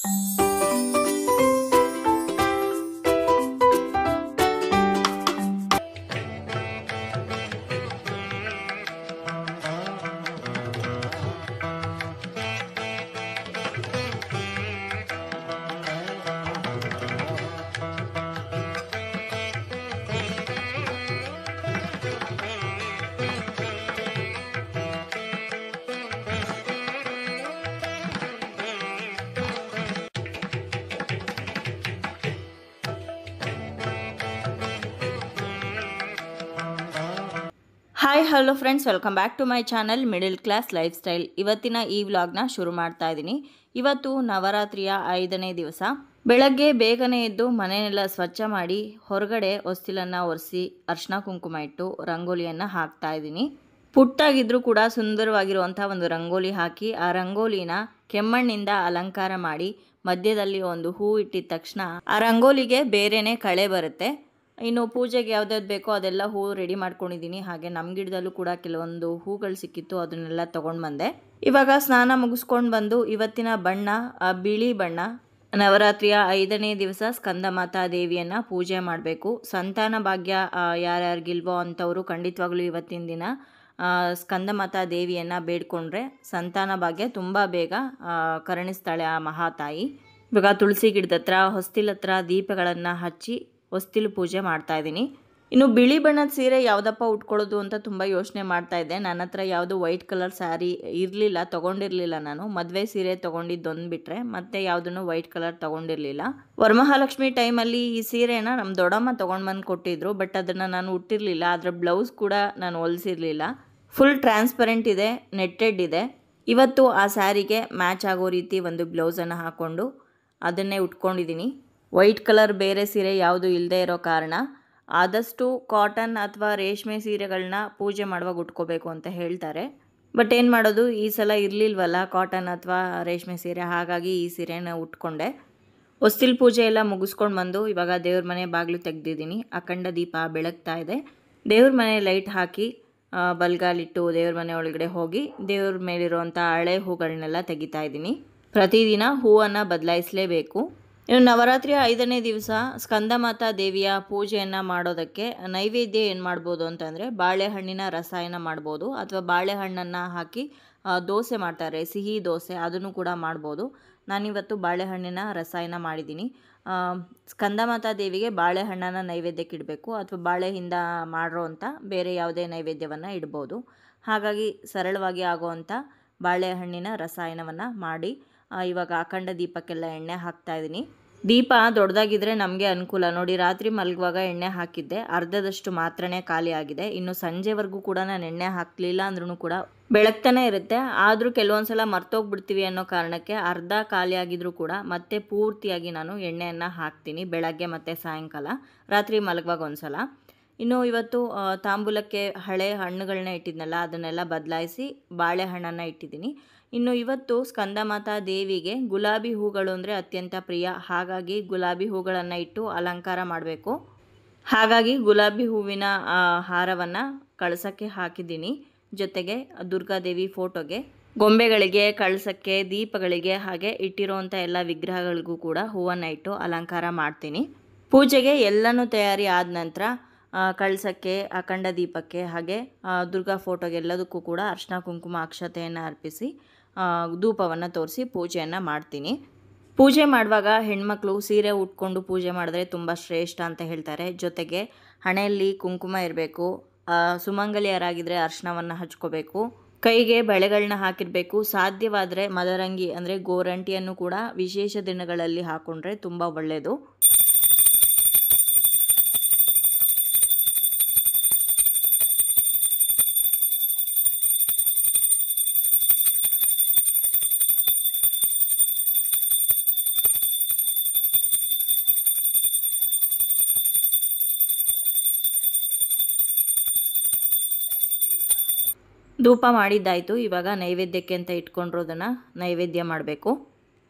Hi hello friends, welcome back to my channel middle class life style. ಇವತ್ತಿನ ಈ ವ್ಲಾಗ್ನ ಶುರು ಮಾಡ್ತಾ ಇದ್ದೀನಿ. ಇವತ್ತು ನವರಾತ್ರಿಯ 5ನೇ ದಿವಸ. ಬೆಳಗ್ಗೆ ಬೇಗನೆ ಎದ್ದು ಮನೆಯೆಲ್ಲ ಸ್ವಚ್ಛ ಮಾಡಿ ಹೊರಗಡೆ ಹೊಸ್ತಿಲನ್ನು ಒರೆಸಿ ಅರ್ಶಿನ ಕುಂಕುಮ ಇಟ್ಟು ರಂಗೋಲಿಯನ್ನು ಹಾಕ್ತಾ ಇದ್ದೀನಿ. ಪುಟ್ಟಾಗಿದ್ರೂ ಕೂಡ ಸುಂದರವಾಗಿರುವಂಥ ಒಂದು ರಂಗೋಲಿ ಹಾಕಿ ಆ ರಂಗೋಲಿನ ಕೆಮ್ಮಣ್ಣಿಂದ ಅಲಂಕಾರ ಮಾಡಿ ಮಧ್ಯದಲ್ಲಿ ಒಂದು ಹೂ ಇಟ್ಟಿದ ತಕ್ಷಣ ಆ ರಂಗೋಲಿಗೆ ಬೇರೆನೇ ಕಳೆ ಬರುತ್ತೆ. ಇನ್ನು ಪೂಜೆಗೆ ಯಾವ್ದಾವ್ದು ಬೇಕೋ ಅದೆಲ್ಲ ಹೂ ರೆಡಿ ಮಾಡ್ಕೊಂಡಿದ್ದೀನಿ. ಹಾಗೆ ನಮ್ಮ ಗಿಡದಲ್ಲೂ ಕೂಡ ಕೆಲವೊಂದು ಹೂಗಳು ಸಿಕ್ಕಿತ್ತು, ಅದನ್ನೆಲ್ಲ ತೊಗೊಂಡು ಬಂದೆ. ಇವಾಗ ಸ್ನಾನ ಮುಗಿಸ್ಕೊಂಡು ಬಂದು ಇವತ್ತಿನ ಬಣ್ಣ ಬಿಳಿ ಬಣ್ಣ. ನವರಾತ್ರಿಯ 5ನೇ ದಿವಸ ಸ್ಕಂದ ಮಾತಾ ದೇವಿಯನ್ನು ಪೂಜೆ ಮಾಡಬೇಕು. ಸಂತಾನ ಭಾಗ್ಯ ಯಾರ್ಯಾರಿಗಿಲ್ವೋ ಅಂಥವರು ಖಂಡಿತವಾಗ್ಲೂ ಇವತ್ತಿನ ದಿನ ಸ್ಕಂದ ಮಾತಾ ದೇವಿಯನ್ನು ಬೇಡ್ಕೊಂಡ್ರೆ ಸಂತಾನ ಭಾಗ್ಯ ತುಂಬ ಬೇಗ ಕರುಣಿಸ್ತಾಳೆ ಆ ಮಹಾತಾಯಿ. ಇವಾಗ ತುಳಸಿ ಗಿಡದ ಹತ್ರ ಹೊಸ್ತಿಲ ಹತ್ರ ದೀಪಗಳನ್ನು ಹಚ್ಚಿ ಹೊಸ್ತಿಲು ಪೂಜೆ ಮಾಡ್ತಾ ಇದ್ದೀನಿ. ಇನ್ನು ಬಿಳಿ ಬಣ್ಣದ ಸೀರೆ ಯಾವುದಪ್ಪ ಉಟ್ಕೊಳ್ಳೋದು ಅಂತ ತುಂಬ ಯೋಚನೆ ಮಾಡ್ತಾ ಇದ್ದೆ. ನನ್ನ ಹತ್ರ ಯಾವುದು ವೈಟ್ ಕಲರ್ ಸ್ಯಾರಿ ಇರಲಿಲ್ಲ, ತೊಗೊಂಡಿರಲಿಲ್ಲ. ನಾನು ಮದುವೆ ಸೀರೆ ತೊಗೊಂಡಿದ್ದೊಂದು ಬಿಟ್ಟರೆ ಮತ್ತೆ ಯಾವುದನ್ನು ವೈಟ್ ಕಲರ್ ತೊಗೊಂಡಿರಲಿಲ್ಲ. ವರಮಹಾಲಕ್ಷ್ಮಿ ಟೈಮಲ್ಲಿ ಈ ಸೀರೆನ ನಮ್ಮ ದೊಡ್ಡಮ್ಮ ತೊಗೊಂಡು ಬಂದು ಕೊಟ್ಟಿದ್ರು. ಬಟ್ ಅದನ್ನು ನಾನು ಉಟ್ಟಿರಲಿಲ್ಲ. ಅದರ ಬ್ಲೌಸ್ ಕೂಡ ನಾನು ಹೊಲಿಸಿರಲಿಲ್ಲ. ಫುಲ್ ಟ್ರಾನ್ಸ್ಪರೆಂಟ್ ಇದೆ, ನೆಟ್ಟೆಡ್ ಇದೆ. ಇವತ್ತು ಆ ಸ್ಯಾರಿಗೆ ಮ್ಯಾಚ್ ಆಗೋ ರೀತಿ ಒಂದು ಬ್ಲೌಸನ್ನು ಹಾಕ್ಕೊಂಡು ಅದನ್ನೇ ಉಟ್ಕೊಂಡಿದ್ದೀನಿ. ವೈಟ್ ಕಲರ್ ಬೇರೆ ಸೀರೆ ಯಾವುದು ಇಲ್ಲದೆ ಇರೋ ಕಾರಣ ಆದಷ್ಟು ಕಾಟನ್ ಅಥವಾ ರೇಷ್ಮೆ ಸೀರೆಗಳನ್ನ ಪೂಜೆ ಮಾಡುವಾಗ ಉಟ್ಕೋಬೇಕು ಅಂತ ಹೇಳ್ತಾರೆ. ಬಟ್ ಏನು ಮಾಡೋದು, ಈ ಸಲ ಇರಲಿಲ್ವಲ್ಲ ಕಾಟನ್ ಅಥವಾ ರೇಷ್ಮೆ ಸೀರೆ, ಹಾಗಾಗಿ ಈ ಸೀರೆನ ಉಟ್ಕೊಂಡೆ. ಹೊಸ್ತಿಲ್ ಪೂಜೆ ಎಲ್ಲ ಮುಗಿಸ್ಕೊಂಡು ಬಂದು ಇವಾಗ ದೇವ್ರ ಮನೆ ಬಾಗಿಲು ತೆಗೆದಿದ್ದೀನಿ. ಅಖಂಡ ದೀಪ ಬೆಳಗ್ತಾ ಇದೆ. ದೇವ್ರ ಮನೆ ಲೈಟ್ ಹಾಕಿ ಬಲ್ಗಾಲಿಟ್ಟು ದೇವ್ರ ಮನೆ ಒಳಗಡೆ ಹೋಗಿ ದೇವ್ರ ಮೇಲಿರುವಂಥ ಹಳೆ ಹೂಗಳನ್ನೆಲ್ಲ ತೆಗಿತಾ ಇದ್ದೀನಿ. ಪ್ರತಿದಿನ ಹೂವನ್ನು ಬದಲಾಯಿಸಲೇಬೇಕು. ಇನ್ನು ನವರಾತ್ರಿಯ 5ನೇ ದಿವಸ ಸ್ಕಂದ ಮಾತಾ ದೇವಿಯ ಪೂಜೆಯನ್ನು ಮಾಡೋದಕ್ಕೆ ನೈವೇದ್ಯ ಏನು ಮಾಡ್ಬೋದು ಅಂತಂದರೆ ಬಾಳೆಹಣ್ಣಿನ ರಸಾಯನ ಮಾಡ್ಬೋದು, ಅಥವಾ ಬಾಳೆಹಣ್ಣನ್ನು ಹಾಕಿ ದೋಸೆ ಮಾಡ್ತಾರೆ, ಸಿಹಿ ದೋಸೆ, ಅದನ್ನು ಕೂಡ ಮಾಡ್ಬೋದು. ನಾನಿವತ್ತು ಬಾಳೆಹಣ್ಣಿನ ರಸಾಯನ ಮಾಡಿದ್ದೀನಿ. ಸ್ಕಂದ ಮಾತಾ ದೇವಿಗೆ ಬಾಳೆಹಣ್ಣನ್ನು ನೈವೇದ್ಯಕ್ಕೆ ಇಡಬೇಕು, ಅಥವಾ ಬಾಳೆಯಿಂದ ಮಾಡಿರೋ ಅಂಥ ಬೇರೆ ಯಾವುದೇ ನೈವೇದ್ಯವನ್ನು ಇಡ್ಬೋದು. ಹಾಗಾಗಿ ಸರಳವಾಗಿ ಆಗೋವಂಥ ಬಾಳೆಹಣ್ಣಿನ ರಸಾಯನವನ್ನು ಮಾಡಿ ಇವಾಗ ಅಖಂಡ ದೀಪಕ್ಕೆಲ್ಲ ಎಣ್ಣೆ ಹಾಕ್ತಾ ಇದ್ದೀನಿ. ದೀಪ ದೊಡ್ಡದಾಗಿದ್ದರೆ ನಮಗೆ ಅನುಕೂಲ. ನೋಡಿ, ರಾತ್ರಿ ಮಲಗುವಾಗ ಎಣ್ಣೆ ಹಾಕಿದ್ದೆ, ಅರ್ಧದಷ್ಟು ಮಾತ್ರನೇ ಖಾಲಿ ಆಗಿದೆ. ಇನ್ನು ಸಂಜೆವರೆಗೂ ಕೂಡ ನಾನು ಎಣ್ಣೆ ಹಾಕಲಿಲ್ಲ ಅಂದ್ರೂ ಕೂಡ ಬೆಳಗ್ತಾನೆ ಇರುತ್ತೆ. ಆದರೂ ಕೆಲವೊಂದು ಸಲ ಮರ್ತೋಗ್ಬಿಡ್ತೀವಿ ಅನ್ನೋ ಕಾರಣಕ್ಕೆ ಅರ್ಧ ಖಾಲಿ ಆಗಿದ್ರೂ ಕೂಡ ಮತ್ತೆ ಪೂರ್ತಿಯಾಗಿ ನಾನು ಎಣ್ಣೆಯನ್ನು ಹಾಕ್ತೀನಿ, ಬೆಳಗ್ಗೆ ಮತ್ತು ಸಾಯಂಕಾಲ, ರಾತ್ರಿ ಮಲಗುವಾಗ ಒಂದು ಸಲ. ಇನ್ನು ಇವತ್ತು ತಾಂಬೂಲಕ್ಕೆ ಹಳೆ ಹಣ್ಣುಗಳನ್ನ ಇಟ್ಟಿದ್ನಲ್ಲ ಅದನ್ನೆಲ್ಲ ಬದಲಾಯಿಸಿ ಬಾಳೆಹಣ್ಣನ್ನು ಇಟ್ಟಿದ್ದೀನಿ. ಇನ್ನು ಇವತ್ತು ಸ್ಕಂದ ಮಾತಾ ದೇವಿಗೆ ಗುಲಾಬಿ ಹೂಗಳು ಅಂದರೆ ಅತ್ಯಂತ ಪ್ರಿಯ. ಹಾಗಾಗಿ ಗುಲಾಬಿ ಹೂಗಳನ್ನು ಇಟ್ಟು ಅಲಂಕಾರ ಮಾಡಬೇಕು. ಹಾಗಾಗಿ ಗುಲಾಬಿ ಹೂವಿನ ಹಾರವನ್ನು ಕಳಸಕ್ಕೆ ಹಾಕಿದ್ದೀನಿ. ಜೊತೆಗೆ ದುರ್ಗಾದೇವಿ ಫೋಟೋಗೆ, ಗೊಂಬೆಗಳಿಗೆ, ಕಳಸಕ್ಕೆ, ದೀಪಗಳಿಗೆ, ಹಾಗೆ ಇಟ್ಟಿರೋವಂಥ ಎಲ್ಲ ವಿಗ್ರಹಗಳಿಗೂ ಕೂಡ ಹೂವನ್ನು ಇಟ್ಟು ಅಲಂಕಾರ ಮಾಡ್ತೀನಿ. ಪೂಜೆಗೆ ಎಲ್ಲನೂ ತಯಾರಿ ಆದ ನಂತರ ಕಳಸಕ್ಕೆ, ಅಖಂಡ ದೀಪಕ್ಕೆ, ಹಾಗೆ ದುರ್ಗಾ ಫೋಟೋಗೆ ಎಲ್ಲದಕ್ಕೂ ಕೂಡ ಅರ್ಶಿನ ಕುಂಕುಮ ಅಕ್ಷತೆಯನ್ನು ಅರ್ಪಿಸಿ ಧೂಪವನ್ನು ತೋರಿಸಿ ಪೂಜೆಯನ್ನು ಮಾಡ್ತೀನಿ. ಪೂಜೆ ಮಾಡುವಾಗ ಹೆಣ್ಮಕ್ಳು ಸೀರೆ ಉಟ್ಕೊಂಡು ಪೂಜೆ ಮಾಡಿದ್ರೆ ತುಂಬ ಶ್ರೇಷ್ಠ ಅಂತ ಹೇಳ್ತಾರೆ. ಜೊತೆಗೆ ಹಣೆಯಲ್ಲಿ ಕುಂಕುಮ ಇರಬೇಕು, ಸುಮಂಗಲಿಯರಾಗಿದ್ದರೆ ಅರ್ಶಿನವನ್ನು ಹಚ್ಕೋಬೇಕು, ಕೈಗೆ ಬಳೆಗಳನ್ನ ಹಾಕಿರಬೇಕು. ಸಾಧ್ಯವಾದರೆ ಮದರಂಗಿ ಅಂದರೆ ಗೋರಂಟಿಯನ್ನು ಕೂಡ ವಿಶೇಷ ದಿನಗಳಲ್ಲಿ ಹಾಕ್ಕೊಂಡ್ರೆ ತುಂಬ ಒಳ್ಳೆಯದು. ಧೂಪ ಮಾಡಿದ್ದಾಯಿತು. ಇವಾಗ ನೈವೇದ್ಯಕ್ಕೆ ಅಂತ ಇಟ್ಕೊಂಡಿರೋದನ್ನು ನೈವೇದ್ಯ ಮಾಡಬೇಕು.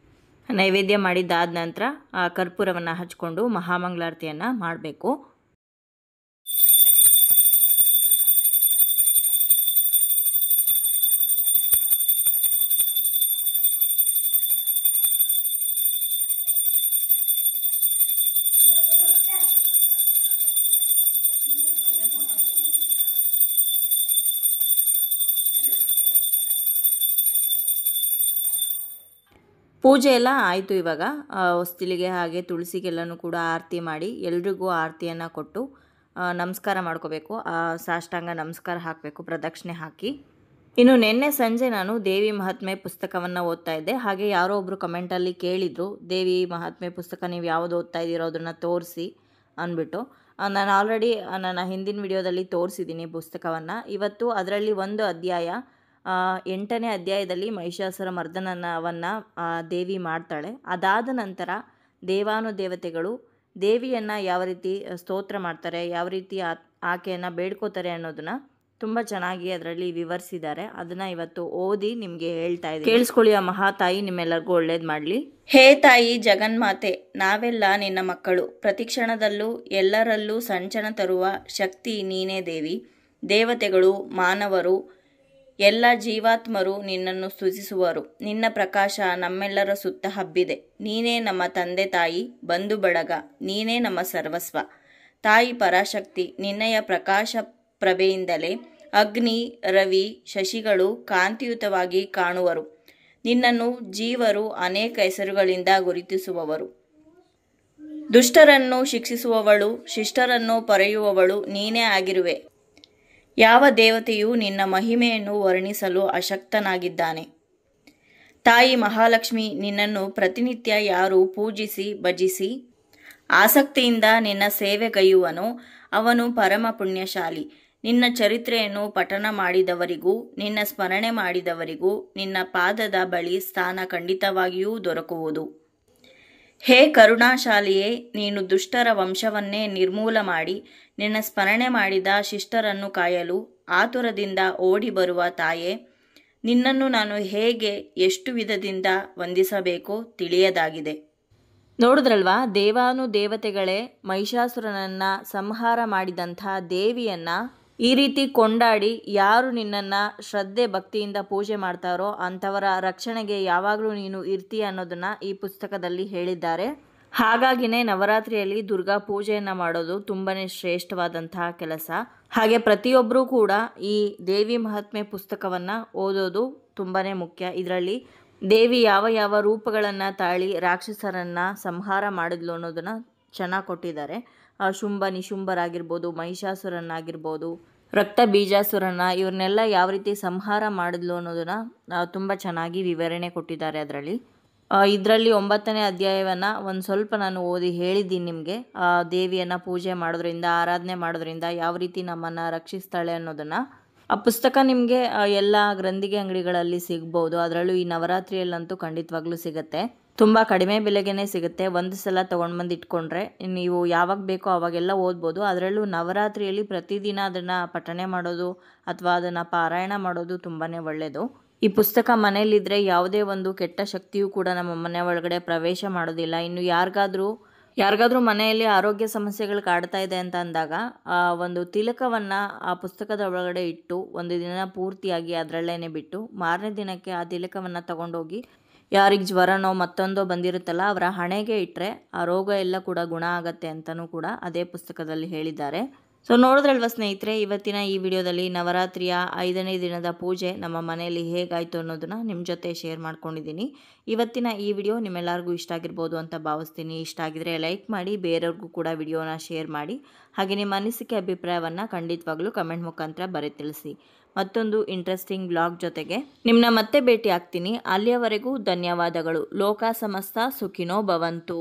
ನೈವೇದ್ಯ ಮಾಡಿದ್ದಾದ ನಂತರ ಕರ್ಪೂರವನ್ನು ಹಚ್ಕೊಂಡು ಮಹಾಮಂಗಳಾರತಿಯನ್ನು ಮಾಡಬೇಕು. ಪೂಜೆ ಎಲ್ಲ ಆಯಿತು. ಇವಾಗ ಹೊಸ್ತಿಲಿಗೆ ಹಾಗೆ ತುಳಸಿಗೆಲ್ಲನೂ ಕೂಡ ಆರತಿ ಮಾಡಿ ಎಲ್ರಿಗೂ ಆರತಿಯನ್ನು ಕೊಟ್ಟು ನಮಸ್ಕಾರ ಮಾಡ್ಕೋಬೇಕು. ಸಾಷ್ಟಾಂಗ ನಮಸ್ಕಾರ ಹಾಕಬೇಕು, ಪ್ರದಕ್ಷಿಣೆ ಹಾಕಿ. ಇನ್ನು ನಿನ್ನೆ ಸಂಜೆ ನಾನು ದೇವಿ ಮಹಾತ್ಮೆ ಪುಸ್ತಕವನ್ನು ಓದ್ತಾ ಇದ್ದೆ. ಹಾಗೆ ಯಾರೋ ಒಬ್ಬರು ಕಮೆಂಟಲ್ಲಿ ಕೇಳಿದರು, ದೇವಿ ಮಹಾತ್ಮೆ ಪುಸ್ತಕ ನೀವು ಯಾವುದು ಓದ್ತಾ ಇದ್ದೀರೋ ಅದನ್ನು ತೋರಿಸಿ ಅಂದ್ಬಿಟ್ಟು. ನಾನು ಆಲ್ರೆಡಿ ನನ್ನ ಹಿಂದಿನ ವಿಡಿಯೋದಲ್ಲಿ ತೋರಿಸಿದ್ದೀನಿ ಪುಸ್ತಕವನ್ನು. ಇವತ್ತು ಅದರಲ್ಲಿ ಒಂದು ಅಧ್ಯಾಯ, 8ನೇ ಅಧ್ಯಾಯದಲ್ಲಿ ಮಹಿಷಾಸುರ ಮರ್ದನವನ್ನು ದೇವಿ ಮಾಡ್ತಾಳೆ. ಅದಾದ ನಂತರ ದೇವಾನುದೇವತೆಗಳು ದೇವಿಯನ್ನು ಯಾವ ರೀತಿ ಸ್ತೋತ್ರ ಮಾಡ್ತಾರೆ, ಯಾವ ರೀತಿ ಆಕೆಯನ್ನು ಬೇಡ್ಕೋತಾರೆ ಅನ್ನೋದನ್ನು ತುಂಬ ಚೆನ್ನಾಗಿ ಅದರಲ್ಲಿ ವಿವರಿಸಿದ್ದಾರೆ. ಅದನ್ನು ಇವತ್ತು ಓದಿ ನಿಮಗೆ ಹೇಳ್ತಾ ಇದ್ದೀನಿ, ಕೇಳಿಸ್ಕೊಳ್ಳಿ. ಆ ಮಹಾತಾಯಿ ನಿಮ್ಮೆಲ್ಲರಿಗೂ ಒಳ್ಳೇದು ಮಾಡಲಿ. ಹೇ ತಾಯಿ ಜಗನ್ಮಾತೆ, ನಾವೆಲ್ಲ ನಿನ್ನ ಮಕ್ಕಳು. ಪ್ರತಿಕ್ಷಣದಲ್ಲೂ ಎಲ್ಲರಲ್ಲೂ ಸಂಚನ ತರುವ ಶಕ್ತಿ ನೀನೇ ದೇವಿ. ದೇವತೆಗಳು, ಮಾನವರು, ಎಲ್ಲ ಜೀವಾತ್ಮರು ನಿನ್ನನ್ನು ಸ್ತುತಿಸುವರು. ನಿನ್ನ ಪ್ರಕಾಶ ನಮ್ಮೆಲ್ಲರ ಸುತ್ತ ಹಬ್ಬಿದೆ. ನೀನೇ ನಮ್ಮ ತಂದೆ ತಾಯಿ, ಬಂಧು ಬಳಗ, ನೀನೇ ನಮ್ಮ ಸರ್ವಸ್ವ. ತಾಯಿ ಪರಾಶಕ್ತಿ, ನಿನ್ನಯ ಪ್ರಕಾಶ ಪ್ರಭೆಯಿಂದಲೇ ಅಗ್ನಿ, ರವಿ, ಶಶಿಗಳು ಕಾಂತಿಯುತವಾಗಿ ಕಾಣುವರು. ನಿನ್ನನ್ನು ಜೀವರು ಅನೇಕ ಹೆಸರುಗಳಿಂದ ಗುರುತಿಸುವವರು. ದುಷ್ಟರನ್ನು ಶಿಕ್ಷಿಸುವವಳು, ಶಿಷ್ಟರನ್ನು ಪೊರೆಯುವವಳು ನೀನೇ ಆಗಿರುವೆ. ಯಾವ ದೇವತೆಯೂ ನಿನ್ನ ಮಹಿಮೆಯನ್ನು ವರ್ಣಿಸಲು ಅಶಕ್ತನಾಗಿದ್ದಾನೆ. ತಾಯಿ ಮಹಾಲಕ್ಷ್ಮಿ, ನಿನ್ನನ್ನು ಪ್ರತಿನಿತ್ಯ ಯಾರು ಪೂಜಿಸಿ ಭಜಿಸಿ ಆಸಕ್ತಿಯಿಂದ ನಿನ್ನ ಸೇವೆಗೈಯುವನೋ ಅವನು ಪರಮ ಪುಣ್ಯಶಾಲಿ. ನಿನ್ನ ಚರಿತ್ರೆಯನ್ನು ಪಠನ ಮಾಡಿದವರಿಗೂ ನಿನ್ನ ಸ್ಮರಣೆ ಮಾಡಿದವರಿಗೂ ನಿನ್ನ ಪಾದದ ಬಳಿ ಸ್ಥಾನ ಖಂಡಿತವಾಗಿಯೂ ದೊರಕುವುದು. ಹೇ ಕರುಣಾಶಾಲಿಯೇ, ನೀನು ದುಷ್ಟರ ವಂಶವನ್ನೇ ನಿರ್ಮೂಲ ಮಾಡಿ ನಿನ್ನ ಸ್ಮರಣೆ ಮಾಡಿದ ಶಿಷ್ಟರನ್ನು ಕಾಯಲು ಆತುರದಿಂದ ಓಡಿ ಬರುವ ತಾಯೇ, ನಿನ್ನನ್ನು ನಾನು ಹೇಗೆ ಎಷ್ಟು ವಿಧದಿಂದ ವಂದಿಸಬೇಕೋ ತಿಳಿಯದಾಗಿದೆ. ನೋಡಿದ್ರಲ್ವಾ, ದೇವಾನುದೇವತೆಗಳೇ ಮಹಿಷಾಸುರನನ್ನು ಸಂಹಾರ ಮಾಡಿದಂಥ ದೇವಿಯನ್ನು ಈ ರೀತಿ ಕೊಂಡಾಡಿ ಯಾರು ನಿನ್ನನ್ನು ಶ್ರದ್ಧೆ ಭಕ್ತಿಯಿಂದ ಪೂಜೆ ಮಾಡ್ತಾರೋ ಅಂಥವರ ರಕ್ಷಣೆಗೆ ಯಾವಾಗಲೂ ನೀನು ಇರ್ತೀಯ ಅನ್ನೋದನ್ನು ಈ ಪುಸ್ತಕದಲ್ಲಿ ಹೇಳಿದ್ದಾರೆ. ಹಾಗಾಗಿನೇ ನವರಾತ್ರಿಯಲ್ಲಿ ದುರ್ಗಾ ಪೂಜೆಯನ್ನು ಮಾಡೋದು ತುಂಬಾ ಶ್ರೇಷ್ಠವಾದಂತಹ ಕೆಲಸ. ಹಾಗೆ ಪ್ರತಿಯೊಬ್ಬರೂ ಕೂಡ ಈ ದೇವಿ ಮಹಾತ್ಮೆ ಪುಸ್ತಕವನ್ನು ಓದೋದು ತುಂಬಾ ಮುಖ್ಯ. ಇದರಲ್ಲಿ ದೇವಿ ಯಾವ ಯಾವ ರೂಪಗಳನ್ನು ತಾಳಿ ರಾಕ್ಷಸರನ್ನು ಸಂಹಾರ ಮಾಡಿದ್ಲು ಅನ್ನೋದನ್ನು ಚೆನ್ನಾಗಿ ಕೊಟ್ಟಿದ್ದಾರೆ. ಶುಂಭ ನಿಶುಂಭರಾಗಿರ್ಬೋದು, ಮಹಿಷಾಸುರನಾಗಿರ್ಬೋದು, ರಕ್ತ ಬೀಜಾಸುರನ, ಇವ್ರನ್ನೆಲ್ಲ ಯಾವ ರೀತಿ ಸಂಹಾರ ಮಾಡಿದ್ಲು ಅನ್ನೋದನ್ನು ತುಂಬ ಚೆನ್ನಾಗಿ ವಿವರಣೆ ಕೊಟ್ಟಿದ್ದಾರೆ ಅದರಲ್ಲಿ. 9ನೇ ಅಧ್ಯಾಯವನ್ನು ಒಂದು ಸ್ವಲ್ಪ ನಾನು ಓದಿ ಹೇಳಿದ್ದೀನಿ ನಿಮಗೆ. ದೇವಿಯನ್ನು ಪೂಜೆ ಮಾಡೋದ್ರಿಂದ, ಆರಾಧನೆ ಮಾಡೋದ್ರಿಂದ ಯಾವ ರೀತಿ ನಮ್ಮನ್ನು ರಕ್ಷಿಸ್ತಾಳೆ ಅನ್ನೋದನ್ನು. ಆ ಪುಸ್ತಕ ನಿಮಗೆ ಎಲ್ಲ ಗ್ರಂಥಿಗೆ ಅಂಗಡಿಗಳಲ್ಲಿ ಸಿಗ್ಬೋದು. ಅದರಲ್ಲೂ ಈ ನವರಾತ್ರಿಯಲ್ಲಂತೂ ಖಂಡಿತವಾಗ್ಲೂ ಸಿಗುತ್ತೆ. ತುಂಬ ಕಡಿಮೆ ಬೆಲೆಗೇ ಸಿಗುತ್ತೆ. ಒಂದು ಸಲ ತೊಗೊಂಡು ಬಂದು ಇಟ್ಕೊಂಡ್ರೆ ನೀವು ಯಾವಾಗ ಬೇಕೋ ಆವಾಗೆಲ್ಲ ಓದ್ಬೋದು. ಅದರಲ್ಲೂ ನವರಾತ್ರಿಯಲ್ಲಿ ಪ್ರತಿದಿನ ಅದನ್ನು ಪಠನೆ ಮಾಡೋದು ಅಥವಾ ಅದನ್ನು ಪಾರಾಯಣ ಮಾಡೋದು ತುಂಬಾ ಒಳ್ಳೆಯದು. ಈ ಪುಸ್ತಕ ಮನೆಯಲ್ಲಿದ್ದರೆ ಯಾವುದೇ ಒಂದು ಕೆಟ್ಟ ಶಕ್ತಿಯೂ ಕೂಡ ನಮ್ಮ ಮನೆ ಒಳಗಡೆ ಪ್ರವೇಶ ಮಾಡೋದಿಲ್ಲ. ಇನ್ನು ಯಾರಿಗಾದ್ರೂ ಮನೆಯಲ್ಲಿ ಆರೋಗ್ಯ ಸಮಸ್ಯೆಗಳು ಕಾಡ್ತಾ ಇದೆ ಅಂತ ಅಂದಾಗ ಒಂದು ತಿಲಕವನ್ನು ಆ ಪುಸ್ತಕದ ಒಳಗಡೆ ಇಟ್ಟು ಒಂದು ದಿನ ಪೂರ್ತಿಯಾಗಿ ಅದರಲ್ಲೇ ಬಿಟ್ಟು ಮಾರನೇ ದಿನಕ್ಕೆ ಆ ತಿಲಕವನ್ನು ತಗೊಂಡೋಗಿ ಯಾರಿಗೆ ಜ್ವರನೋ ಮತ್ತೊಂದೋ ಬಂದಿರುತ್ತಲ್ಲ ಅವರ ಹಣೆಗೆ ಇಟ್ಟರೆ ಆ ರೋಗ ಎಲ್ಲ ಕೂಡ ಗುಣ ಆಗತ್ತೆ ಅಂತಲೂ ಕೂಡ ಅದೇ ಪುಸ್ತಕದಲ್ಲಿ ಹೇಳಿದ್ದಾರೆ. ಸೊ ನೋಡಿದ್ರಲ್ವ ಸ್ನೇಹಿತರೆ, ಇವತ್ತಿನ ಈ ವಿಡಿಯೋದಲ್ಲಿ ನವರಾತ್ರಿಯ 5ನೇ ದಿನದ ಪೂಜೆ ನಮ್ಮ ಮನೆಯಲ್ಲಿ ಹೇಗಾಯಿತು ಅನ್ನೋದನ್ನು ನಿಮ್ಮ ಜೊತೆ ಶೇರ್ ಮಾಡ್ಕೊಂಡಿದ್ದೀನಿ. ಇವತ್ತಿನ ಈ ವಿಡಿಯೋ ನಿಮ್ಮೆಲ್ಲರಿಗೂ ಇಷ್ಟ ಆಗಿರ್ಬೋದು ಅಂತ ಭಾವಿಸ್ತೀನಿ. ಇಷ್ಟ ಆಗಿದ್ರೆ ಲೈಕ್ ಮಾಡಿ, ಬೇರೆಯವ್ರಿಗೂ ಕೂಡ ವಿಡಿಯೋನ ಶೇರ್ ಮಾಡಿ. ಹಾಗೆ ನಿಮ್ಮ ಅನಿಸಿಕೆ ಅಭಿಪ್ರಾಯವನ್ನು ಖಂಡಿತವಾಗ್ಲೂ ಕಮೆಂಟ್ ಮುಖಾಂತರ ಬರೆದು ತಿಳಿಸಿ. ಮತ್ತೊಂದು ಇಂಟ್ರೆಸ್ಟಿಂಗ್ ಬ್ಲಾಗ್ ಜೊತೆಗೆ ನಿಮ್ಮನ್ನ ಮತ್ತೆ ಭೇಟಿ ಆಗ್ತೀನಿ. ಅಲ್ಲಿಯವರೆಗೂ ಧನ್ಯವಾದಗಳು. ಲೋಕ ಸಮಸ್ತ ಸುಖಿನೋ ಭವಂತು.